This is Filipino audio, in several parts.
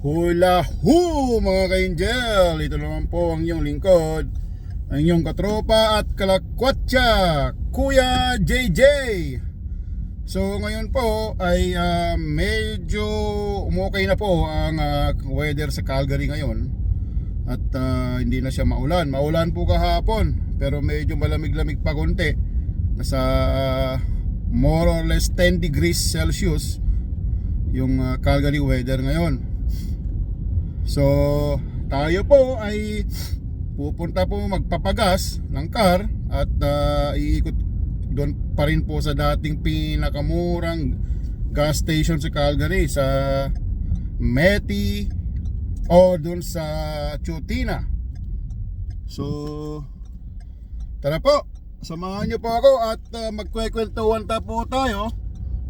Hula ho mga ka-angel, ito naman po ang inyong lingkod, ang inyong katropa at kalakwatsa, Kuya JJ. So ngayon po ay medyo umukay na po ang weather sa Calgary ngayon. At hindi na siya maulan. Maulan po kahapon, pero medyo malamig-lamig pa konti. Nasa more or less 10 degrees Celsius yung Calgary weather ngayon. So tayo po ay pupunta po magpapagas ng car at iikot doon pa rin po sa dating pinakamurang gas station sa Calgary, sa Meti o doon sa Chutina. So tara po, samahan nyo po ako at magkwekwentuhan po tayo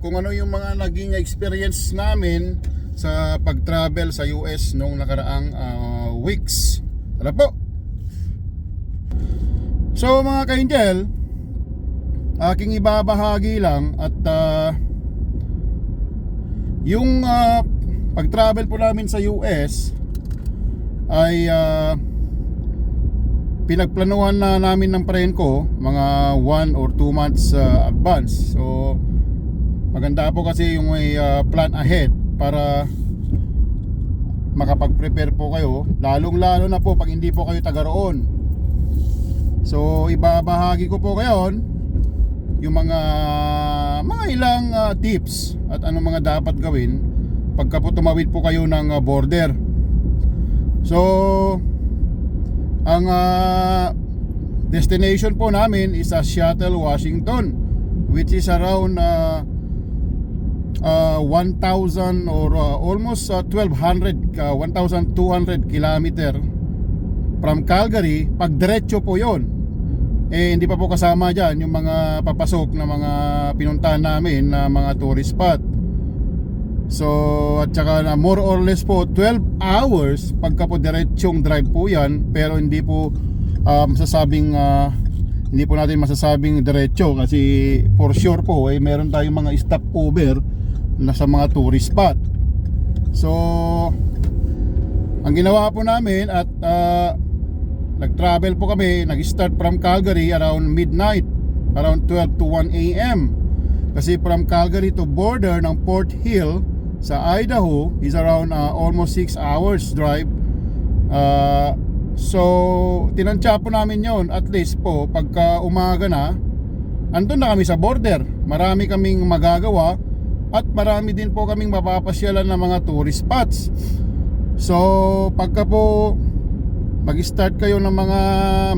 kung ano yung mga naging experience namin sa pag-travel sa US nung nakaraang weeks. Tara po. So mga ka-angel, aking ibabahagi lang at yung pag-travel po namin sa US ay pinagplanuhan na namin ng friend ko mga 1 or 2 months advance. So maganda po kasi yung may plan ahead para makapag-prepare po kayo, lalong-lalo na po pag hindi po kayo taga roon. So ibabahagi ko po ngayon yung mga ilang tips at ano mga dapat gawin pagka po tumawid po kayo ng border. So ang destination po namin is sa Seattle, Washington, which is around 1,000 or almost 1,200 kilometer from Calgary. Pag diretso po yon, hindi pa po kasama dyan yung mga papasok na mga pinuntahan namin na mga tourist spot. So at saka na more or less po 12 hours pagka po diretsong drive po yan. Pero hindi po hindi po natin masasabing diretso kasi for sure po meron tayong mga stopover na sa mga tourist spot. So ang ginawa po namin at nag-travel po kami, nag-start from Calgary around midnight, around 12 to 1 a.m. Kasi from Calgary to border ng Fort Hill sa Idaho is around almost 6 hours drive. So tinansya po namin yon, at least po pagka umaga na andun na kami sa border. Marami kaming magagawa at marami din po kaming mapapasyalan ng mga tourist spots. So pagka po mag-start kayo ng mga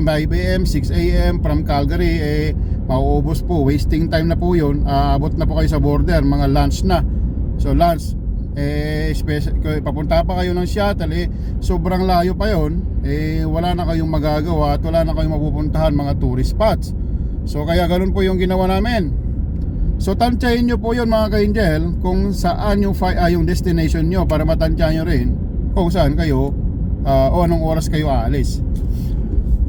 5 AM, 6 AM from Calgary, mauubos po, wasting time na po yun. Abot na po kayo sa border, mga lunch na. So lunch, papunta pa kayo ng Seattle, sobrang layo pa yun, wala na kayong magagawa at wala na kayong mapupuntahan mga tourist spots. So kaya ganun po yung ginawa namin. So tantyahin nyo po yun mga ka-angel, kung saan yung destination nyo, para matantyahan nyo rin kung saan kayo o anong oras kayo aalis.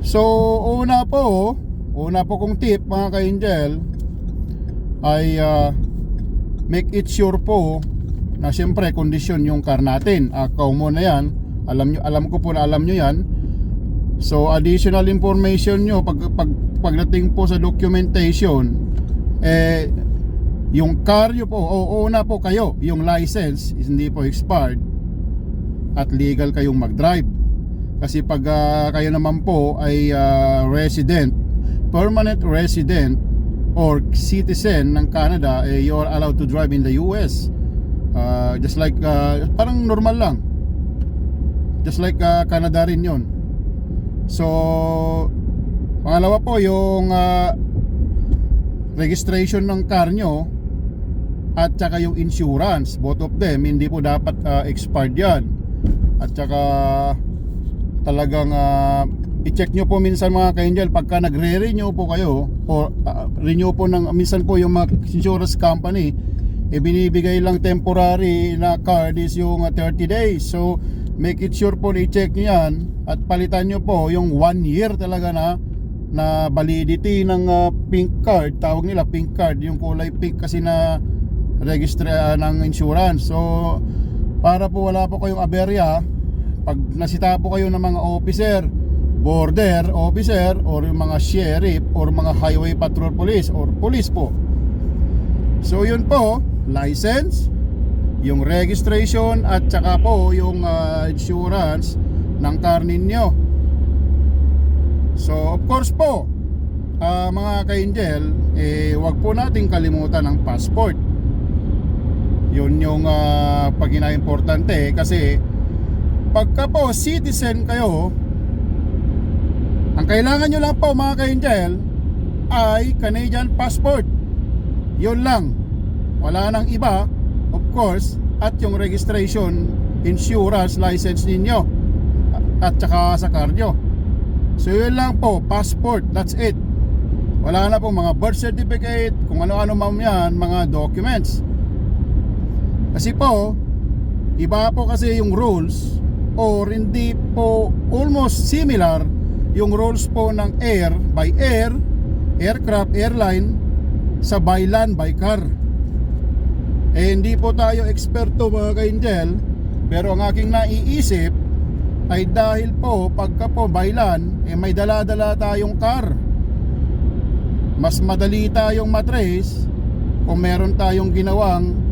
So una po kong tip mga ka-angel ay make it sure po na siyempre kondisyon yung car natin. Common na yan, alam ko po na alam nyo yan. So additional information nyo pagdating po sa documentation, yung car nyo po, una po kayo, yung license is hindi po expired at legal kayong mag-drive. Kasi pag kayo naman po ay resident, permanent resident or citizen ng Canada, you are allowed to drive in the US. Just like parang normal lang, just like Canada rin yun. So pangalawa po yung registration ng car nyo at saka yung insurance, both of them hindi po dapat expired yan. At saka talagang i-check nyo po minsan mga ka-angel pagka nagre-renew po kayo o renew po ng minsan po yung mga insurance company, binibigay lang temporary na card is yung 30 days. So make it sure po i-check nyo yan at palitan nyo po yung 1 year talaga na validity ng pink card. Tawag nila pink card, yung kulay pink kasi na register ng insurance. So para po wala po kayong aberya pag nasita po kayo ng mga officer, border officer, or yung mga sheriff, or mga highway patrol police, or police po. So yun po, license, yung registration, at saka po yung insurance ng car ninyo. So of course po, mga ka-angel, wag po nating kalimutan ang passport. Yun yung pagina-importante, kasi pagka po citizen kayo, ang kailangan nyo lang po mga ka-angel ay Canadian passport. Yun lang, wala nang iba, of course, at yung registration, insurance, license ninyo, at saka sa car nyo. So yun lang po, passport, that's it. Wala na po mga birth certificate, kung ano-ano man yan, mga documents. Kasi po, iba po kasi yung rules, or hindi po, almost similar yung rules po ng air, by air, aircraft, airline, sa by land, by car. Hindi po tayo eksperto mga ka-angel, pero ang aking naiisip ay dahil po pagka po by land, may dala-dala tayong car, mas madali tayong matrace kung meron tayong ginawang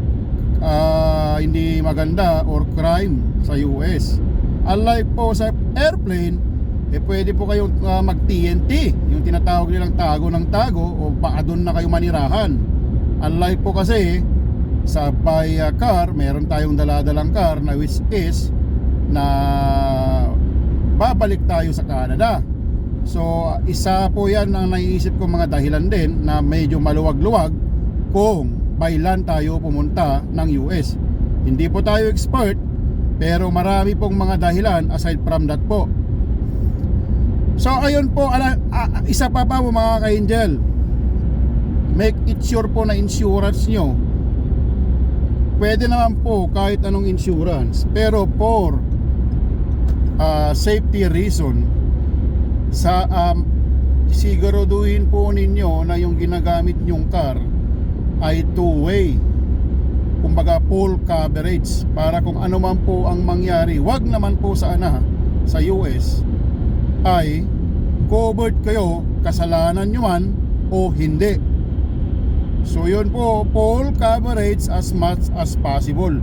hindi maganda or crime sa US. Unlike po sa airplane, pwede po kayong mag-TNT, yung tinatawag nilang tago ng tago, o baka doon na kayo manirahan. Unlike po kasi sa by car, meron tayong daladalang car na which is na babalik tayo sa Canada. So isa po yan ang naiisip ko mga dahilan din na medyo maluwag-luwag kung by land tayo pumunta ng US. Hindi po tayo expert, pero marami pong mga dahilan aside from that po. So ayun po, isa pa po mga ka-angel, make it sure po na insurance nyo. Pwede naman po kahit anong insurance, pero for safety reason, siguraduhin po ninyo na yung ginagamit nyong car ay two-way, kumbaga full coverage, para kung ano man po ang mangyari, wag naman po sa US, ay covered kayo, kasalanan nyo man o hindi. So yun po, full coverage as much as possible.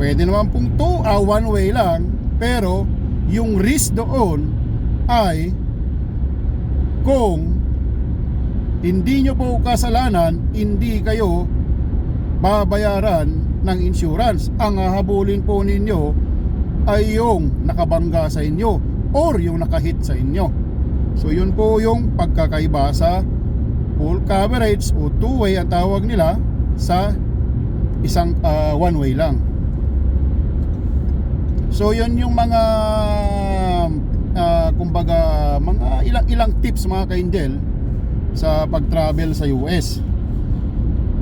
Pwede naman pong one way lang, pero yung risk doon ay kung hindi nyo po kasalanan, hindi kayo babayaran ng insurance. Ang hahabulin po ninyo ay yung nakabangga sa inyo or yung nakahit sa inyo. So yun po yung pagkakaiba sa full coverage o two-way ang tawag nila sa isang one way lang. So yun yung mga kumbaga mga ilang tips mga ka-angel sa pag-travel sa US.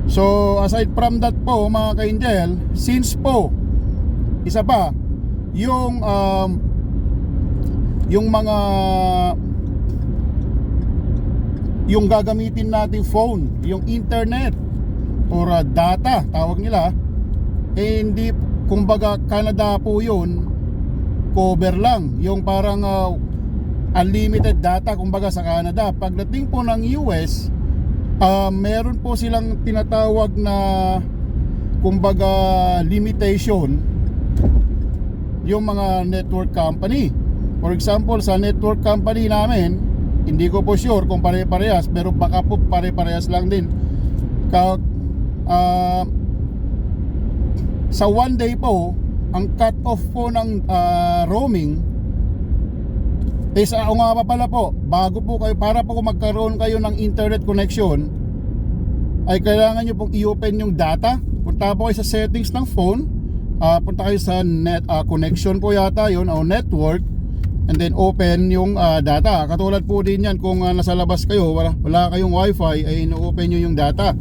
So aside from that po mga ka-angel, since po isa pa yung mga yung gagamitin nating phone, yung internet or data tawag nila, hindi, kumbaga Canada po yun, cover lang, yung parang unlimited data kumbaga sa Canada. Pagdating po ng US, meron po silang tinatawag na kumbaga limitation yung mga network company. For example, sa network company namin, hindi ko po sure kung pare-parehas, pero baka po pare-parehas lang din. Sa one day po, ang cut off po ng roaming is nga pa pala po, bago po kayo, para po kung magkaroon kayo ng internet connection, ay kailangan nyo pong i-open yung data. Punta po kayo sa settings ng phone, punta kayo sa net connection po yata yun, o network, and then open yung data. Katulad po din yan kung nasa labas kayo, wala kayong wifi, ay ino-open nyo yung data.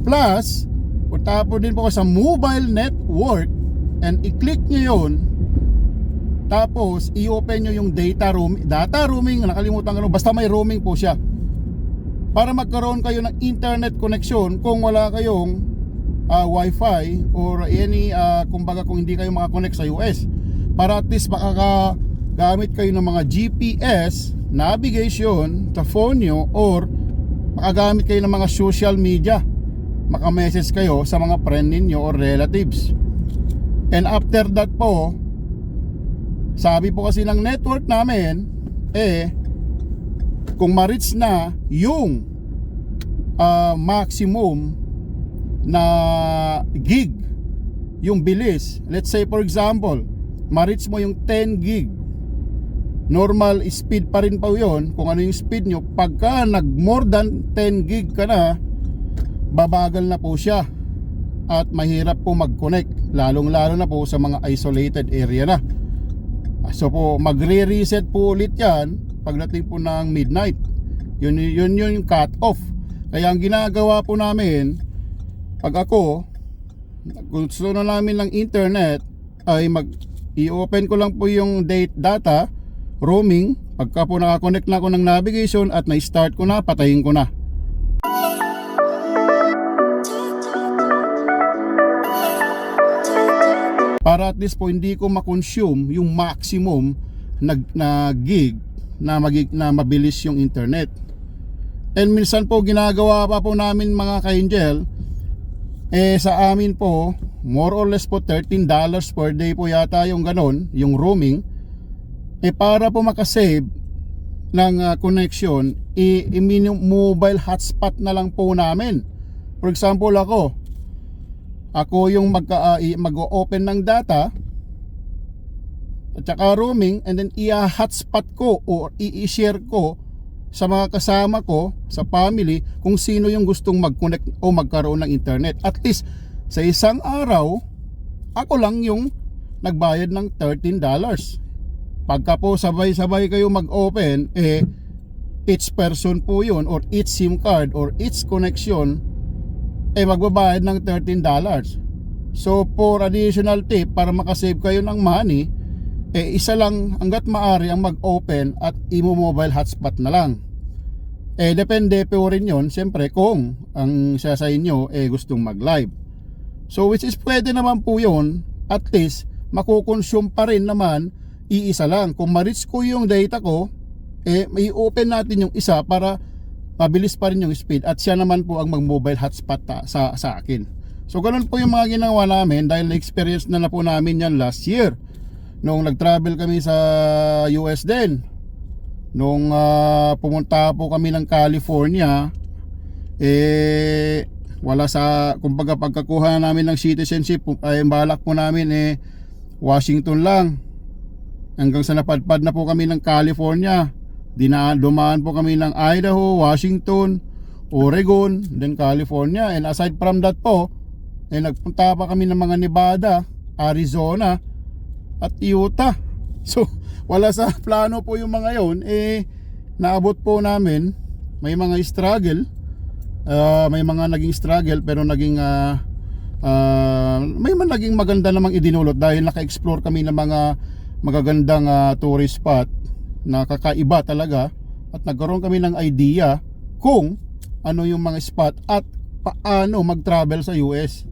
Plus punta po din po kayo sa mobile network and i-click nyo yun, tapos i-open nyo yung data roaming, nakalimutan ko, basta may roaming po siya, para magkaroon kayo ng internet connection kung wala kayong Wi-Fi or any kumbaga kung hindi kayo makakonect sa US, para at least makakagamit kayo ng mga GPS navigation sa phone nyo, or makagamit kayo ng mga social media, makamessage kayo sa mga friend ninyo or relatives. And after that po, sabi po kasi ng network namin, kung ma-reach na yung maximum na gig, yung bilis, let's say for example, ma-reach mo yung 10 gig, normal speed pa rin po yun kung ano yung speed nyo. Pagka nag more than 10 gig ka na, babagal na po siya at mahirap po mag-connect, lalong lalo na po sa mga isolated area na. So po, magre-reset po ulit yan pagdating po ng midnight. Yun yung cut off. Kaya ang ginagawa po namin, pag ako gusto na namin ng internet, ay i-open ko lang po yung data roaming. Pagka po nakakonect na ako ng navigation at na-start ko na, patayin ko na. Para at least po hindi ko ma-consume yung maximum na gig na mabilis yung internet. And minsan po ginagawa pa po namin mga ka-angel, sa amin po more or less po $13 per day po yata yung ganon, yung roaming. Para po makasave ng connection, mobile hotspot na lang po namin. For example, ako yung mag-open ng data at saka roaming, and then i-hotspot ko or i-share ko sa mga kasama ko sa family kung sino yung gustong mag-connect o magkaroon ng internet. At least sa isang araw, ako lang yung nagbayad ng $13. Pagka po sabay-sabay kayo mag-open, each person po yun, or each SIM card or each connection, magbabayad ng $13. So for additional tip, para makasave kayo ng money, isa lang hanggat maaari ang mag-open at i-mobile hotspot na lang. Depende po rin yun siyempre kung ang siya sa inyo gustong mag-live. So which is pwede naman po yun, at least makukonsume pa rin naman iisa lang. Kung ma-reach ko yung data ko, may open natin yung isa para mabilis pa rin yung speed, at siya naman po ang mag-mobile hotspot sa akin. So ganun po yung mga ginawa namin, dahil na-experience na po namin yan last year nung nag-travel kami sa US din. Nung pumunta po kami ng California, wala sa, kumbaga pagkakuha namin ng citizenship, balak po namin Washington lang, hanggang sa napadpad na po kami ng California. Dumaan po kami ng Idaho, Washington, Oregon, then California. And aside from that po, nagpunta pa kami ng mga Nevada, Arizona at Utah. So wala sa plano po yung mga yon. Naabot po namin. May mga struggle, may mga naging struggle, pero naging naging maganda namang idinulot, dahil naka-explore kami ng mga magagandang tourist spot na kakaiba talaga, at nagkaroon kami ng idea kung ano yung mga spot at paano mag-travel sa US,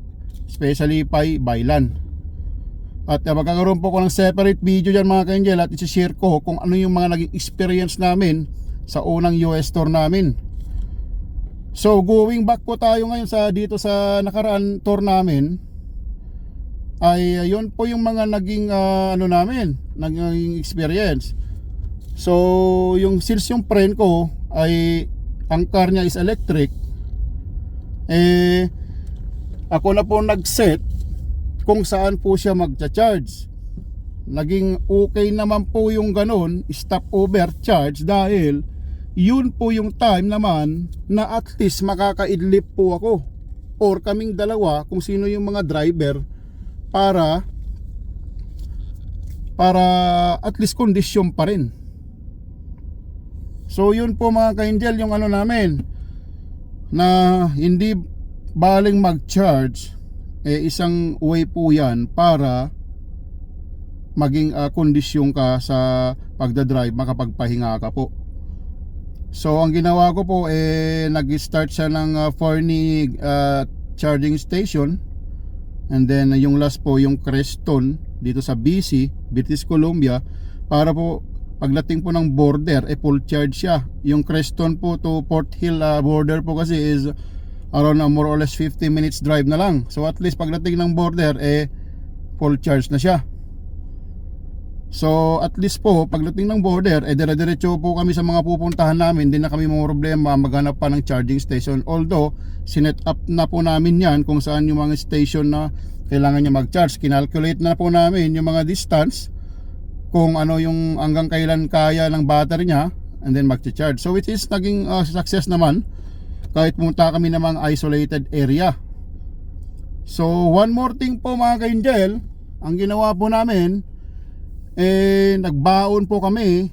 especially by land. At magkakaroon po ko ng separate video dyan mga ka-angel, at isi-share ko kung ano yung mga naging experience namin sa unang US tour namin. So going back po tayo ngayon dito sa nakaraan tour namin, ay yun po yung mga naging naging experience. So since yung friend ko ay ang car niya is electric, ako na po nag-set kung saan po siya magcha-charge. Naging okay naman po yung ganun, stop over charge, dahil yun po yung time naman na at least makakaidlip po ako or kaming dalawa kung sino yung mga driver, para at least kondisyon pa rin. So yun po mga ka-angel, yung namin na hindi baling mag-charge, isang way po yan para maging kondisyon ka sa pagdadrive, makapagpahinga ka po. So ang ginawa ko po, nag-start siya ng Forney charging station. And then yung last po yung Creston dito sa BC, British Columbia, para po pagdating po ng border full charge siya. Yung Creston po to Port Hill border po kasi is around more or less 50 minutes drive na lang. So at least pagdating ng border full charge na siya. So at least po pagdating ng border dire-diretso po kami sa mga pupuntahan namin. Hindi na kami mga problema maghanap pa ng charging station. Although sinet up na po namin yan kung saan yung mga station na kailangan niya mag-charge. Kinalculate na po namin yung mga distance, kung ano yung hanggang kailan kaya ng battery niya, and then mag-charge. So which is naging success naman kahit pumunta kami ng mga isolated area. So one more thing po mga ka-angel, ang ginawa po namin nagbaon po kami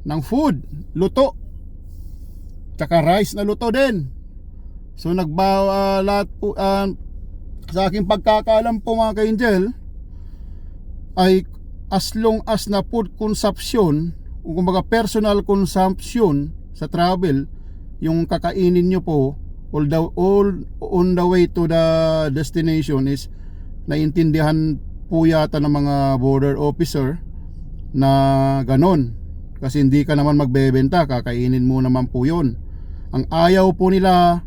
ng food, luto, tsaka rice na luto din. So lahat po, sa aking pagkakaalam po mga ka-angel, ay as long as na food consumption, kumbaga personal consumption sa travel, yung kakainin nyo po all on the way to the destination is naintindihan po yata ng mga border officer na ganon. Kasi hindi ka naman magbebenta, kakainin mo naman po yun. Ang ayaw po nila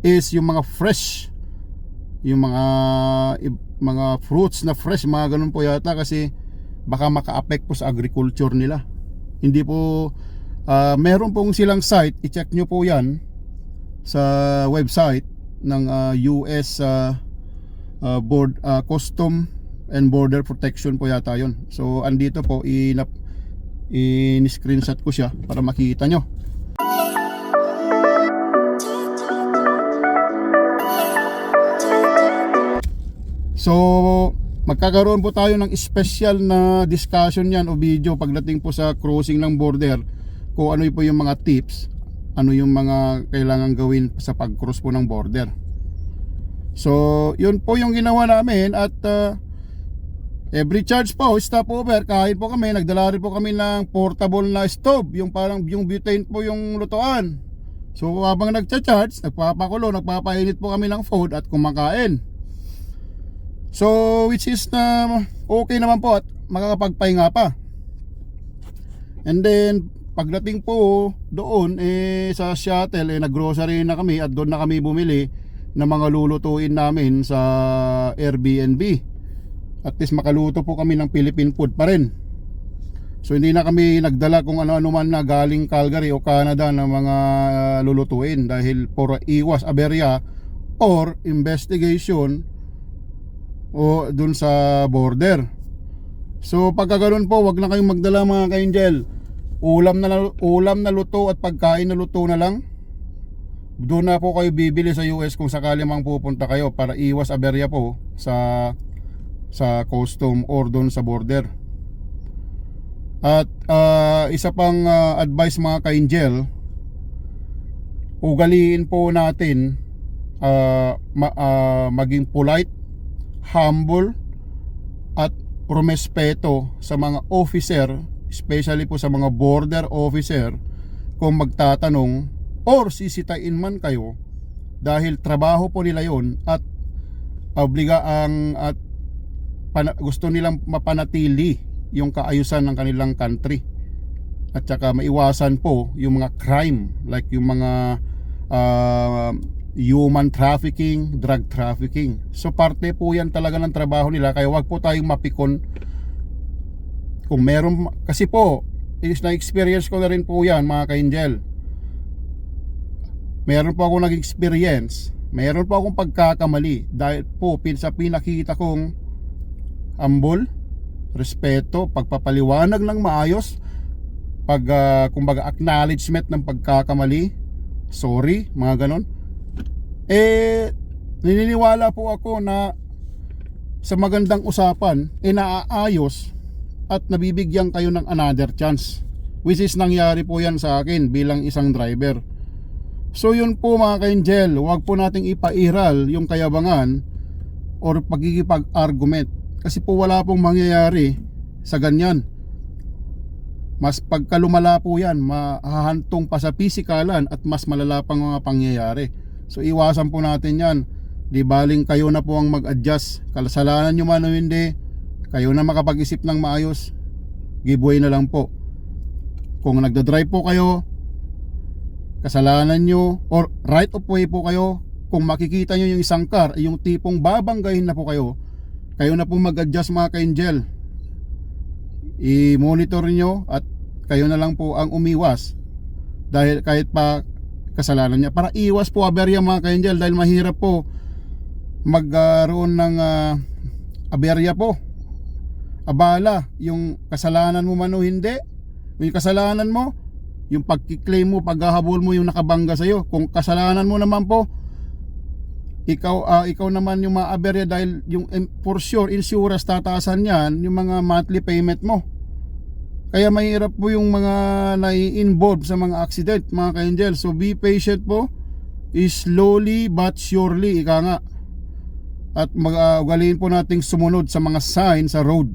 is yung mga fresh, yung mga fruits na fresh, mga ganun po yata, kasi baka maka-affect po sa agriculture nila. Hindi po meron pong silang site, i-check nyo po yan sa website ng US Custom and Border Protection po yata yon. So andito po in-screenshot ko siya para makita nyo. So magkakaroon po tayo ng special na discussion yan o video pagdating po sa crossing ng border, kung ano po yung mga tips, ano yung mga kailangan gawin sa pag-cross po ng border. So yun po yung ginawa namin. At every charge po, stopover, kahit po kami, nagdala rin po kami ng portable na stove, yung parang yung butane po yung lutuan. So habang nagcha-charge, nagpapakulo, nagpapainit po kami ng food at kumakain. So which is na okay naman po at makakapagpahinga pa. And then pagdating po doon sa shuttle, naggrocery na kami at doon na kami bumili ng mga lulutuin namin sa Airbnb. At least makaluto po kami ng Philippine food pa rin. So hindi na kami nagdala kung ano-ano man na galing Calgary o Canada ng mga lulutuin, dahil for iwas aberya or investigation o dun sa border. So pagka ganun po, wag na kayong magdala mga ka-angel. Ulam na luto at pagkain na luto na lang. Doon na po kayo bibili sa US kung sakali mang pupunta kayo, para iwas aberya po sa custom or doon sa border. At isa pang advice mga ka-angel, ugaliin po natin maging polite, humble at rumespeto sa mga officer, especially po sa mga border officer, kung magtatanong or sisitain man kayo, dahil trabaho po nila yon at gusto nilang mapanatili yung kaayusan ng kanilang country, at saka maiwasan po yung mga crime like yung mga human trafficking, drug trafficking. So parte po yan talaga ng trabaho nila, kaya wag po tayong mapikon. Kung meron, kasi po na-experience ko na rin po yan mga ka-angel. Meron po akong nag-experience, meron po akong pagkakamali, dahil po sa pinakita kong humble, respeto, pagpapaliwanag ng maayos, kumbaga acknowledgement ng pagkakamali, sorry, mga ganon. Naniniwala po ako na sa magandang usapan naaayos at nabibigyan kayo ng another chance, which is nangyari po yan sa akin bilang isang driver. So yun po mga ka-angel, huwag po nating ipairal yung kayabangan or pagkikipag-argument, kasi po wala pong mangyayari sa ganyan. Mas pagkalumala po yan, mahahantong pa sa pisikalan at mas malala pang mga pangyayari. So iwasan po natin yan. Di baling kayo na po ang mag-adjust. Kasalanan nyo man o hindi, kayo na makapag-isip ng maayos. Giveaway na lang po. Kung nagdadrive po kayo, kasalanan nyo, or right of way po kayo, kung makikita nyo yung isang car, yung tipong babanggahin na po kayo na po mag-adjust mga ka-angel. I-monitor nyo at kayo na lang po ang umiwas, dahil kahit pa kasalanan niya, para iwas po aberya mga ka-angel, dahil mahirap po magkaroon ng aberya po, abala, yung kasalanan mo man o hindi. Yung kasalanan mo, yung pagkiklaim mo, paghahabol mo yung nakabangga sa'yo. Kung kasalanan mo naman po, ikaw naman yung maaberya, dahil yung for sure insurance tataasan yan yung mga monthly payment mo. Kaya mahirap po yung mga nai-involve sa mga accident mga ka-angel. So be patient po, slowly but surely, ika nga. At ugaliin po nating sumunod sa mga sign sa road.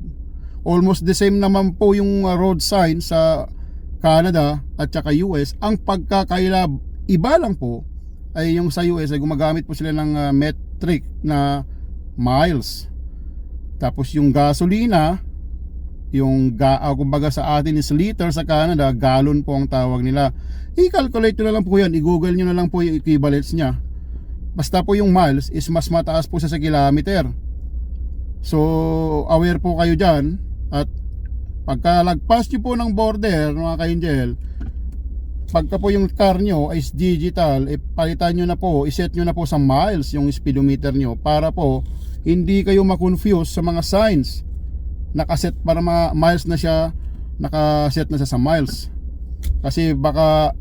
Almost the same naman po yung road sign sa Canada at saka US. Ang pagkakaila iba lang po ay yung sa US ay gumagamit po sila ng metric na miles. Tapos yung gasolina, yung kumbaga sa atin is liter, sa Canada gallon po ang tawag nila. I-calculate nyo na lang po yan, i-google nyo na lang po yung equivalents nya. Basta po yung miles is mas mataas po sa kilometer. So aware po kayo dyan. At pagka lagpas nyo po ng border mga ka-angel, pagka po yung car nyo is digital, palitan nyo na po, iset nyo na po sa miles yung speedometer nyo, para po hindi kayo makonfuse sa mga signs. Nakaset para mga miles na siya, nakaset na siya sa miles. Kasi baka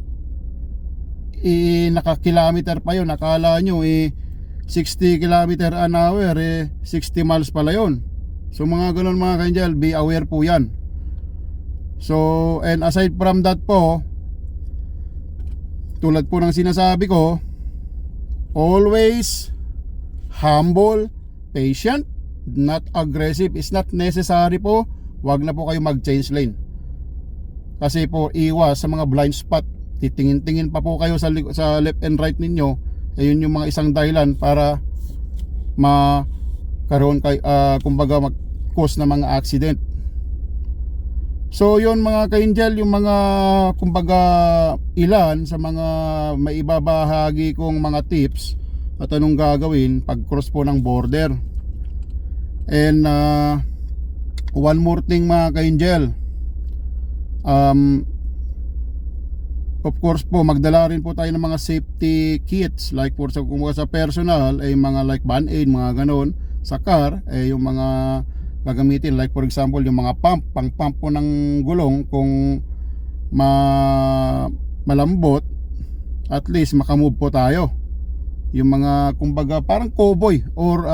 naka-kilometer pa yun, nakala nyo 60 km an hour, 60 miles pala yun. So mga ganun mga ka-angel, be aware po yan. So and aside from that po, tulad po ng sinasabi ko, always humble, patient, not aggressive. Is not necessary po, wag na po kayo mag-change lane. Kasi po iwas sa mga blind spot. Titingin-tingin pa po kayo sa left and right ninyo. Ayun yung mga isang dahilan para karoon kay kumbaga mag-cause na mga accident. So yun mga ka-angel, yung mga kumbaga ilan sa mga maibabahagi kong mga tips at anong gagawin pag cross po ng border. And one more thing mga ka-angel, of course po magdala rin po tayo ng mga safety kits, like for sa kumbaga sa personal ay mga like band-aid, mga ganon. Sa car ay yung mga gagamitin, like for example yung mga pang pump po ng gulong. Kung malambot, at least makamove po tayo. Yung mga kumbaga parang cowboy or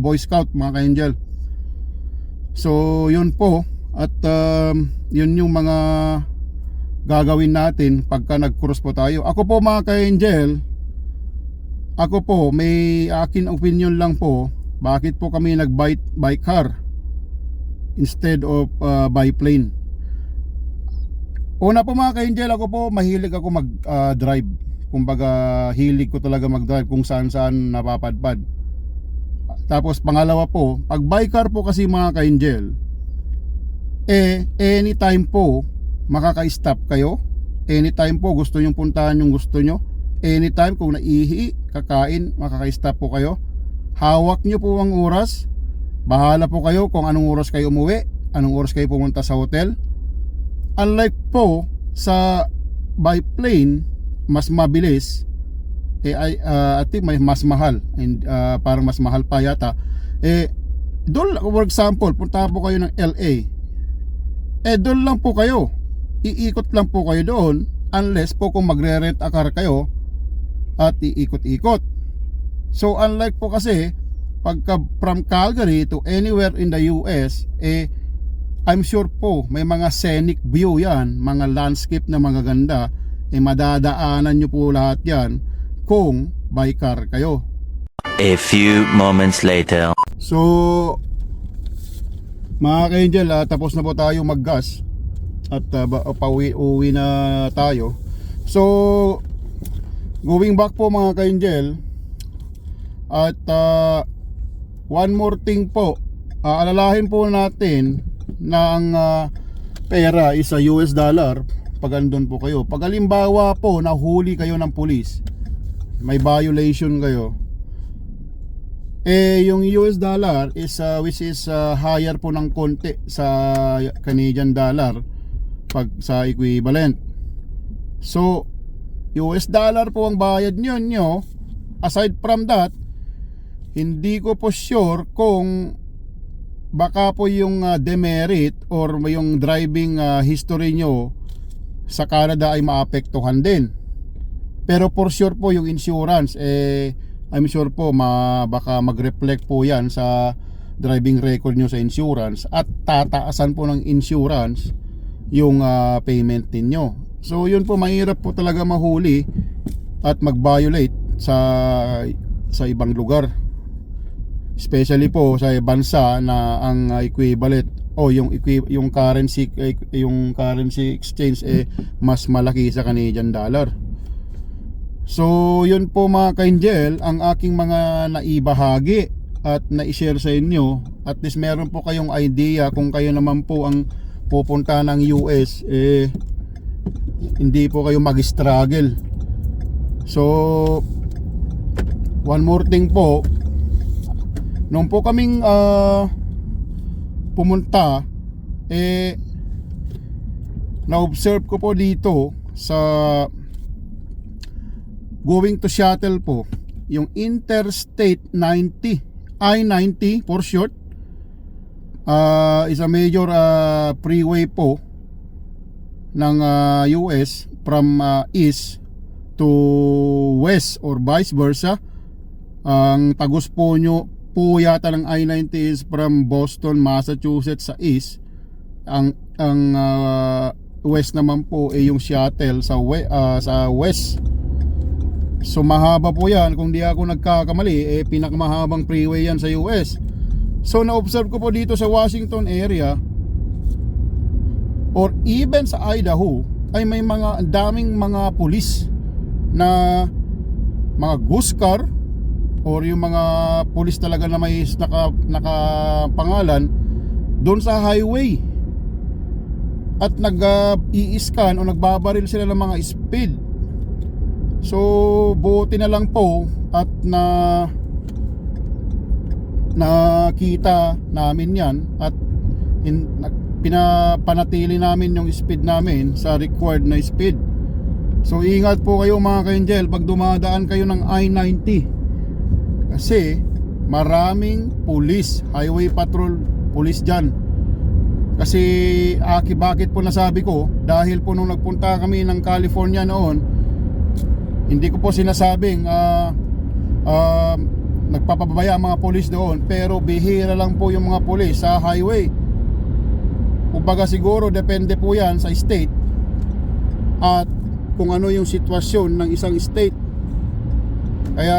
boy scout mga ka-angel. So yun po. At yun yung mga gagawin natin pagka nag-cross po tayo. Ako po mga ka-angel, ako po may akin opinion lang po, bakit po kami nag-by car instead of biplane. Una po mga ka-angel, ako po mahilig ako mag-drive. Kumbaga hilig ko talaga mag-drive kung saan-saan napapadpad. Tapos pangalawa po, pag by car po kasi mga ka-angel, anytime po makaka-stop kayo. Anytime po gusto nyong puntahan yung gusto nyo. Anytime kung naihi, kakain, makaka-stop po kayo. Hawak nyo po ang oras. Bahala po kayo kung anong oras kayo umuwi, anong oras kayo pumunta sa hotel. Unlike po sa by plane, mas mabilis, I think mas mahal, and parang mas mahal pa yata. Doon for example, punta po kayo ng LA, doon lang po kayo, iikot lang po kayo doon, unless po kung magre-rent a car kayo at iikot-ikot. So unlike po kasi pagka from Calgary to anywhere in the US, I'm sure po may mga scenic view yan, mga landscape na mga ganda, madadaanan nyo po lahat yan kung by car kayo. A few moments later. So mga ka-angel, tapos na po tayo mag-gas at pauwi na tayo. So Going back po mga ka-angel. At one more thing po, alalahin po natin na ang pera is sa US dollar pag andun po kayo. Pag halimbawa po nahuli kayo ng pulis, may violation kayo, yung US dollar is which is higher po ng konti sa Canadian dollar pag sa equivalent. So US dollar po ang bayad nyo. Aside from that, hindi ko po sure kung baka po yung demerit or yung driving history nyo sa Canada ay maapektuhan din. Pero for sure po yung insurance, I'm sure po baka mag-reflect po yan sa driving record nyo sa insurance at tataasan po ng insurance yung payment ninyo. So yun po, mahirap po talaga mahuli at mag-violate sa ibang lugar, especially po sa bansa na ang equivalent o yung currency exchange mas malaki sa Canadian dollar. So yun po mga ka-angel ang aking mga naibahagi at na-share sa inyo. At least meron po kayong idea kung kayo naman po ang pupunta ng US, hindi po kayo mag-struggle. So one more thing po, nung po kaming pumunta, na-observe ko po dito sa going to Seattle po, yung Interstate 90, I-90 for short, is a major freeway po ng US from east to west or vice versa. Ang tagos po nyo po yata ng I-90 is from Boston, Massachusetts sa east. Ang west naman po ay yung Seattle sa west. So mahaba po yan, kung di ako nagkakamali, pinakamahabang freeway yan sa US. So na-observe ko po dito sa Washington area or even sa Idaho ay may mga daming mga pulis na mga ghost car or yung mga pulis talaga na may nakapangalan doon sa highway at nag-i-scan o nagbabaril sila ng mga speed. So buti na lang po at nakita namin yan at pinapanatili namin yung speed namin sa required na speed. So ingat po kayo mga ka-angel pag dumadaan kayo ng I-90, kasi maraming pulis, highway patrol pulis dyan. Kasi bakit po nasabi ko, dahil po nung nagpunta kami ng California noon, hindi ko po sinasabing nagpapabaya ang mga pulis doon, pero bihira lang po yung mga pulis sa highway. Kumbaga siguro depende po yan sa state at kung ano yung sitwasyon ng isang state. Kaya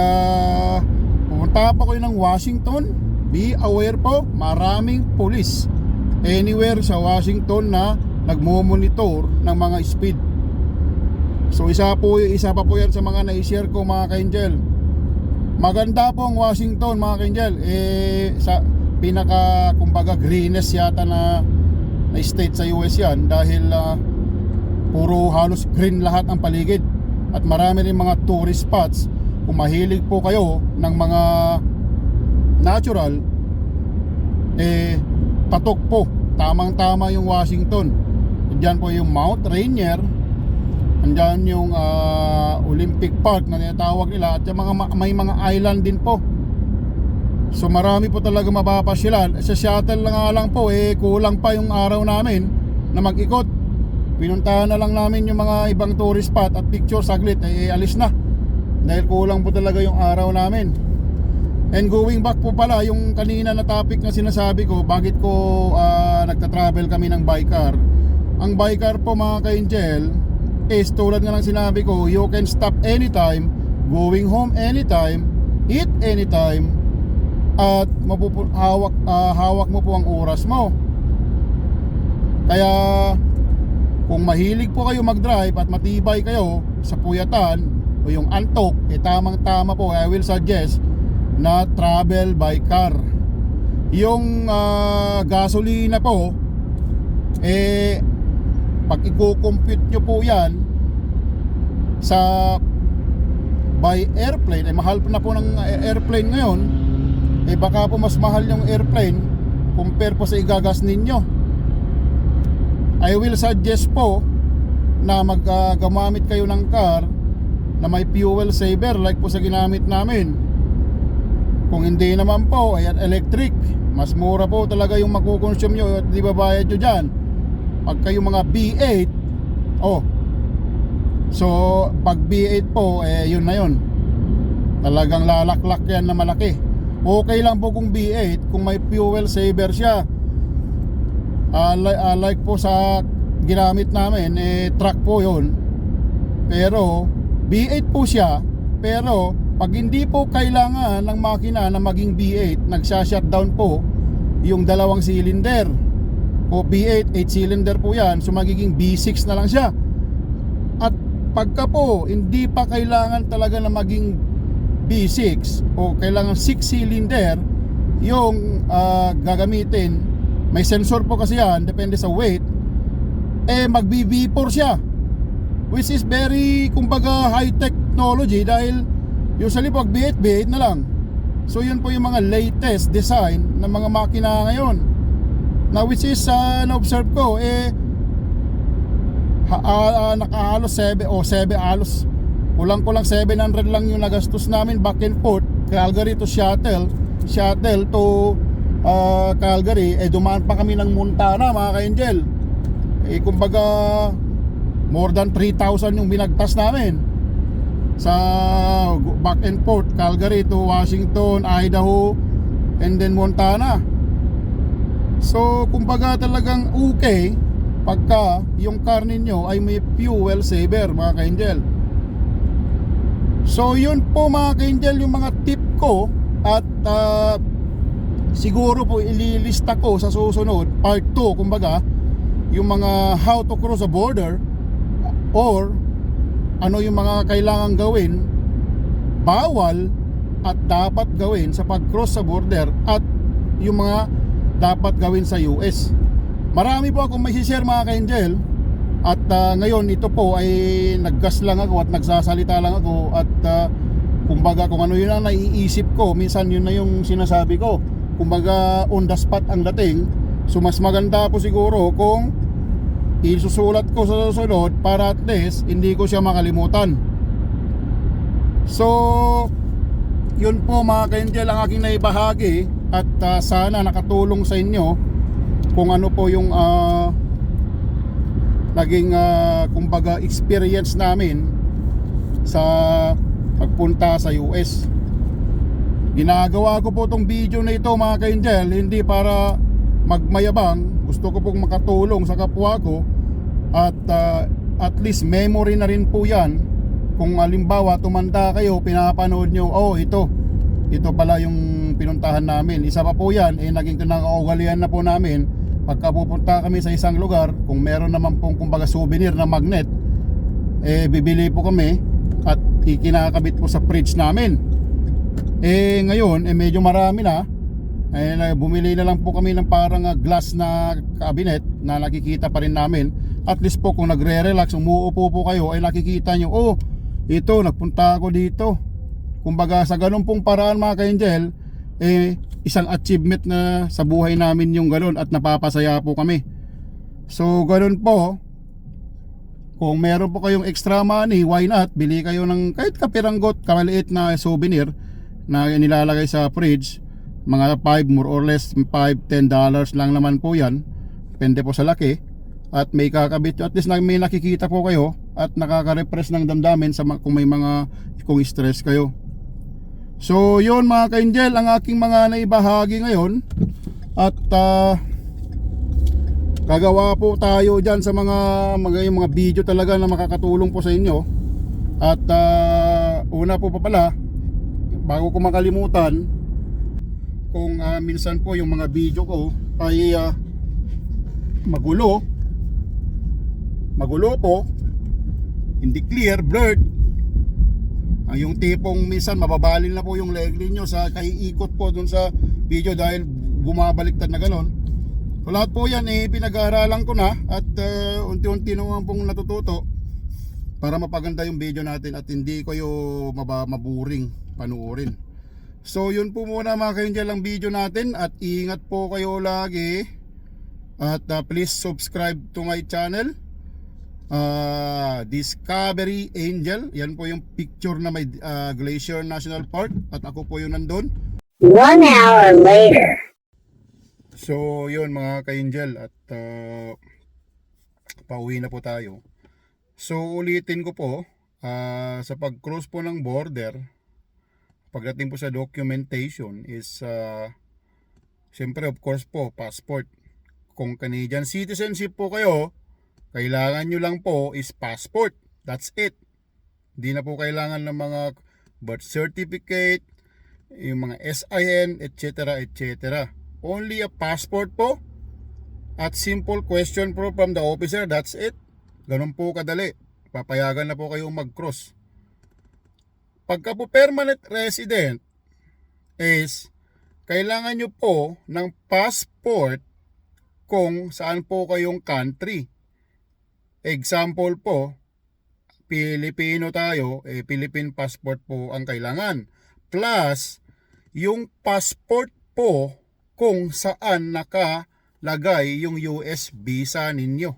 pumunta pa kayo ng Washington, be aware po, maraming pulis anywhere sa Washington na nagmo-monitor ng mga speed. So isa pa po yan sa mga na-share ko mga ka-angel. Maganda po ang Washington mga ka-angel, sa pinaka kumbaga greenest yata na state sa US yan, dahil puro halos green lahat ang paligid at marami rin mga tourist spots. Kung mahilig po kayo ng mga natural, patok po, tamang tama yung Washington. Diyan po yung Mount Rainier, andyan yung Olympic Park na tinatawag nila, at yung may mga island din po. So marami po talaga mapapasyalan. Sa Seattle lang po, kulang pa yung araw namin na mag-ikot. Pinuntahan na lang namin yung mga ibang tourist spot at picture saglit, alis na. Dahil kulang po talaga yung araw namin. And going back po pala, yung kanina na topic na sinasabi ko, bakit ko nagta-travel kami ng by car. Ang by car po mga ka-angel, tulad nga ng sinabi ko, you can stop anytime, going home anytime, eat anytime, at hawak mo po ang oras mo. Kaya kung mahilig po kayo mag-drive at matibay kayo sa puyatan, o yung antok, tamang tama po, I will suggest na travel by car. Yung gasolina po, pag i-compute nyo po yan sa by airplane, mahal na po ng airplane ngayon, baka po mas mahal yung airplane compare po sa igagas ninyo. I will suggest po na gamamit kayo ng car na may fuel saver like po sa ginamit namin. Kung hindi naman po, ayan, electric, mas mura po talaga yung makukonsume nyo at di babayad nyo dyan. Pag kayo mga B8, so pag B8 po, yun na yun, talagang lalaklak yan na malaki. Okay lang po kung B8 kung may fuel saver siya. Like po sa ginamit namin, truck po yun, pero B8 po siya. Pero pag hindi po kailangan ng makina na maging B8, nagsha-shutdown po yung dalawang cylinder. O B8, 8 cylinder po yan, so magiging B6 na lang siya. At pagka po hindi pa kailangan talaga na maging B6 o kailangan 6 cylinder yung gagamitin, may sensor po kasi yan, depende sa weight, mag B4 siya, which is very, kumbaga, high technology, dahil usually pag B8 na lang. So yun po yung mga latest design ng mga makina ngayon, na which is na-observe ko, nakahalos 7 halos kulang-kulang 700 lang yung nagastos namin back and forth Calgary to Seattle to Calgary. Dumaan pa kami ng Montana, mga ka-angel. Kumbaga more than 3,000 yung binagtas namin sa back and forth Calgary to Washington, Idaho, and then Montana. So kumbaga talagang okay pagka yung car ninyo ay may fuel saver, mga ka-angel. So yun po, mga ka-angel, yung mga tip ko. At siguro po ililista ko sa susunod, part 2 kumbaga, yung mga how to cross a border, or ano yung mga kailangan gawin, bawal at dapat gawin sa pag-cross sa border, at yung mga dapat gawin sa US. Marami po akong may share, mga ka-angel. At ngayon ito po ay naggas lang ako at nagsasalita lang ako. At kumbaga kung ano yun ang naiisip ko, minsan yun na yung sinasabi ko. Kumbaga on the spot ang dating. So mas maganda po siguro kung isusulat ko sa susunod para at least hindi ko siya makalimutan. So yun po, mga ka-angel, ang aking naibahagi. At sana nakatulong sa inyo kung ano po yung naging kumbaga experience namin sa pagpunta sa US. Ginagawa ko po tong video na ito, mga ka-angel, hindi para magmayabang. Gusto ko pong makatulong sa kapwa ko. At at least memory na rin po yan. Kung halimbawa tumanda kayo, pinapanood nyo, ito pala yung pinuntahan namin. Isa pa po yan, naging kinakaugalian na po namin. Pagka pupunta kami sa isang lugar, kung meron naman pong kumbaga souvenir na magnet, bibili po kami at ikinakabit po sa fridge namin. Ngayon, medyo marami na. Bumili na lang po kami ng parang glass na cabinet na nakikita pa rin namin. At least po kung nagre-relax, umuupo po kayo, ay nakikita nyo, ito, nagpunta ako dito. Kumbaga sa ganun pong paraan, mga ka-angel, isang achievement na sa buhay namin yung ganun, at napapasaya po kami. So ganun po, kung meron po kayong extra money, why not? Bili kayo ng kahit kapiranggot, kamaliit na souvenir na nilalagay sa fridge. Mga 5, more or less $5-10 lang naman po yan, depende po sa laki. At may kakabit, at least may nakikita po kayo at nakaka-repress ng damdamin sa kung may mga kung stress kayo. So yun, mga ka-angel, ang aking mga naibahagi ngayon. At gagawa po tayo dyan sa yung mga video talaga na makakatulong po sa inyo. At una po pa pala, bago ko makalimutan, kung minsan po yung mga video ko ay magulo po, hindi clear, blurred, Yung tipong minsan mababalil na po yung leg ninyo sa kaiikot po dun sa video dahil bumabaliktad na ganon. So lahat po yan pinag-aaralan ko na at unti-unti naman pong natututo para mapaganda yung video natin at hindi kayo maburing panuorin. So yun po muna mga ka-angel ang video natin at ingat po kayo lagi at please subscribe to my channel. Discovery Angel, yan po yung picture na may Glacier National Park at ako po yun nandun. 1 hour later. So yun mga ka-angel at pauwi na po tayo. So ulitin ko po sa pag-cross po ng border, pagdating po sa documentation is siyempre of course po passport. Kung Canadian citizenship po kayo, kailangan nyo lang po is passport. That's it. Hindi na po kailangan ng mga birth certificate, yung mga SIN, etc. etc. Only a passport po at simple question po from the officer. That's it. Ganun po kadali. Papayagan na po kayong mag-cross. Pagka po permanent resident is kailangan nyo po ng passport kung saan po kayong country. Example po, Pilipino tayo, Philippine passport po ang kailangan. Plus, yung passport po kung saan nakalagay yung US visa ninyo.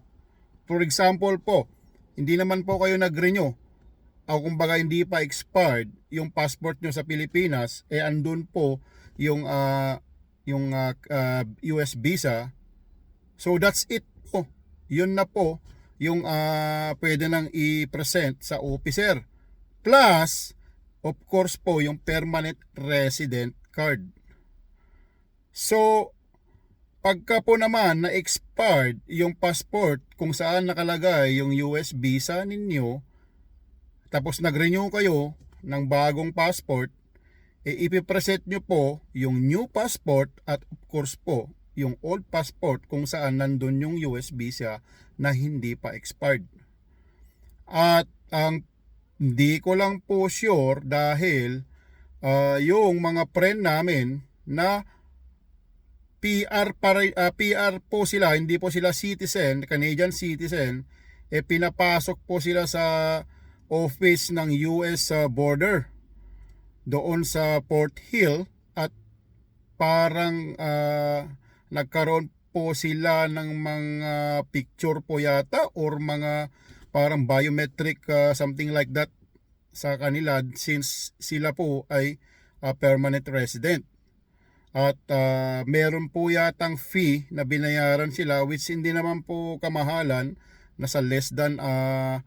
For example po, hindi naman po kayo nag-renew o kumbaga hindi pa expired yung passport nyo sa Pilipinas, andun po yung US visa. So that's it po. Yun na po yung pwede nang i-present sa officer. Plus, of course po, yung permanent resident card. So, pagka po naman na expired yung passport kung saan nakalagay yung US visa ninyo, tapos nag-renew kayo ng bagong passport, ipipresent nyo po yung new passport at of course po, yung old passport kung saan nandun yung US visa na hindi pa expired. At ang hindi ko lang po sure dahil yung mga friend namin na PR po sila, hindi po sila citizen, Canadian citizen, pinapasok po sila sa office ng US border doon sa Port Hill at parang nagkaroon po sila ng mga picture po yata or mga parang biometric something like that sa kanila since sila po ay permanent resident. At meron po yatang fee na binayaran sila which hindi naman po kamahalan, nasa less than 20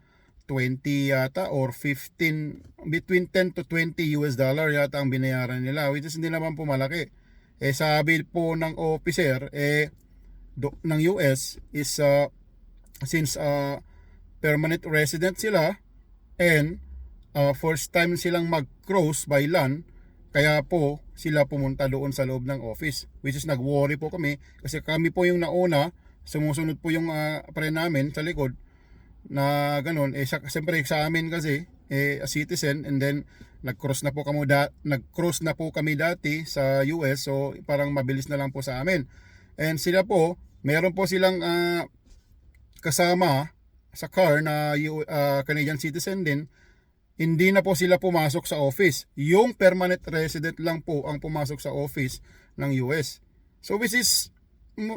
yata or 15, between 10 to 20 US dollar yata ang binayaran nila which is hindi naman po malaki. Sabi po ng officer ng US is since permanent resident sila and first time silang mag-cross by land, kaya po sila pumunta doon sa loob ng office which is nag-worry po kami kasi kami po yung nauna, sumusunod po yung pre namin sa likod na ganun. Siyempre sa amin kasi a citizen and then nag-cross na po kami dati sa US, so parang mabilis na lang po sa amin. And sila po, meron po silang kasama sa car na Canadian citizen din. Hindi na po sila pumasok sa office. Yung permanent resident lang po ang pumasok sa office ng US. So which is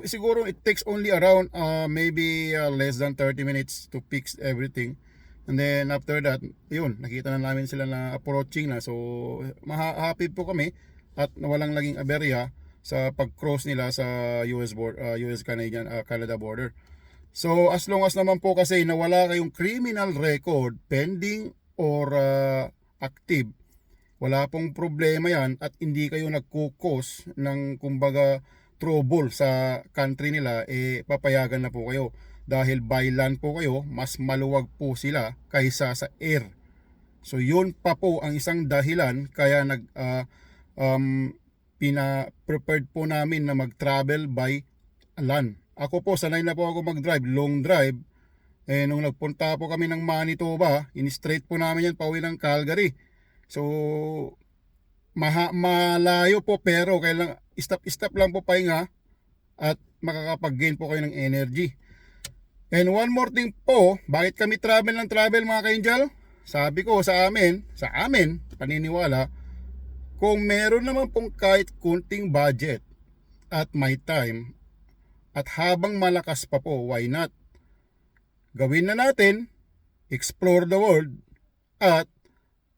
siguro it takes only around maybe less than 30 minutes to fix everything. And then after that, yun, nakita na namin sila na approaching na. So happy po kami at walang laging aberya sa pag-cross nila sa US-Canada border. So as long as naman po kasi nawala kayong criminal record pending or active, wala pong problema yan at hindi kayo nagkukos ng kumbaga trouble sa country nila, papayagan na po kayo. Dahil by land po kayo, mas maluwag po sila kaysa sa air. So yun pa po ang isang dahilan kaya pina-prepared po namin na mag-travel by land. Ako po, sanay na po ako mag-drive, long drive. Nung nagpunta po kami ng Manitoba, in-straight po namin yan pauwi ng Calgary. So, malayo po pero kailang stop lang po pahinga at makakapag-gain po kayo ng energy. And one more thing po, bakit kami travel ng travel mga ka-angel? Sabi ko sa amin, paniniwala, kung meron naman pong kahit kunting budget at may time at habang malakas pa po, why not? Gawin na natin, explore the world at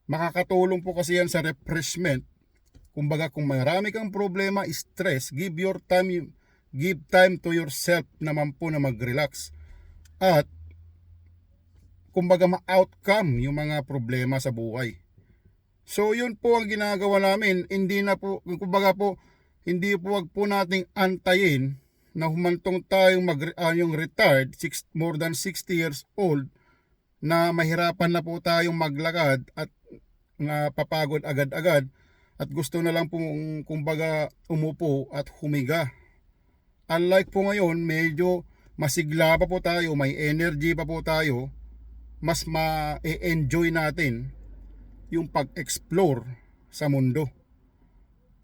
makakatulong po kasi yan sa refreshment. Kumbaga kung marami kang problema, stress, give time to yourself naman po na mag-relax. At kumbaga ma-outcome yung mga problema sa buhay. So yun po ang ginagawa namin. Hindi na po, kumbaga po, hindi po wag po nating antayin na humantong tayong yung retired, more than 60 years old, na mahirapan na po tayong maglakad at napapagod agad-agad at gusto na lang po kumbaga umupo at humiga. Unlike po ngayon, medyo masigla pa po tayo, may energy pa po tayo, mas ma-enjoy natin yung pag-explore sa mundo.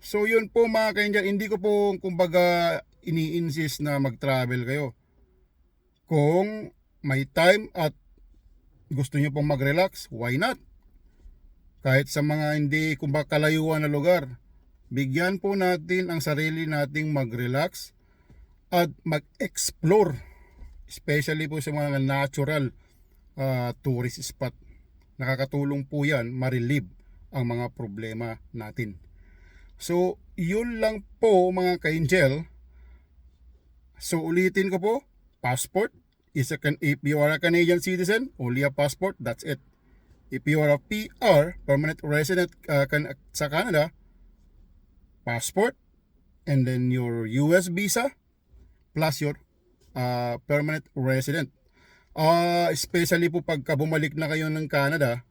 So yun po mga ka-angel, hindi ko po kumbaga ini-insist na mag-travel kayo. Kung may time at gusto nyo pong mag-relax, why not? Kahit sa mga hindi kumbaga kalayuan na lugar, bigyan po natin ang sarili nating mag-relax at mag-explore, especially po sa mga natural tourist spot. Nakakatulong po yan ma-relieve ang mga problema natin. So yun lang po mga ka-angel. So ulitin ko po, passport is if you are a Canadian citizen, only a passport, that's it. If you are a PR, permanent resident sa Canada, passport, and then your US visa, plus your permanent resident. Especially po pagka bumalik na kayo ng Canada,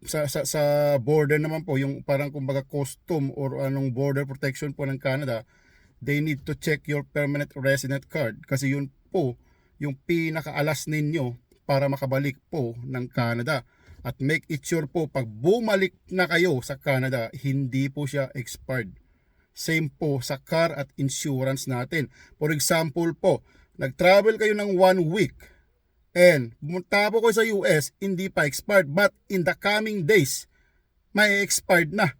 sa border naman po, yung parang kumbaga custom or anong border protection po ng Canada, they need to check your permanent resident card kasi yun po yung pinakaalas ninyo para makabalik po ng Canada. At make it sure po pag bumalik na kayo sa Canada, hindi po siya expired. Same po sa car at insurance natin. For example po, nag-travel kayo ng 1 week and pumunta po kayo sa US, hindi pa expired, but in the coming days, may expired na.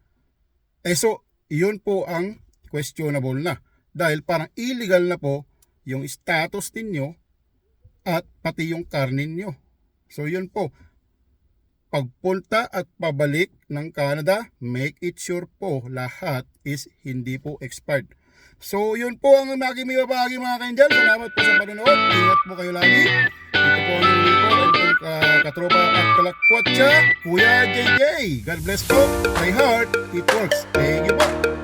So, yun po ang questionable na. Dahil parang illegal na po yung status ninyo at pati yung car ninyo. So, yun po. Pagpunta at pabalik ng Canada, make it sure po lahat is hindi po expired. So yun po ang aking may babagi mga ka-angel. Salamat po sa panonood. Ingat po kayo lagi. Ito po ang lingkod at katropa at kalakwatsa, Kuya JJ. God bless po. My heart, it works. Thank you po.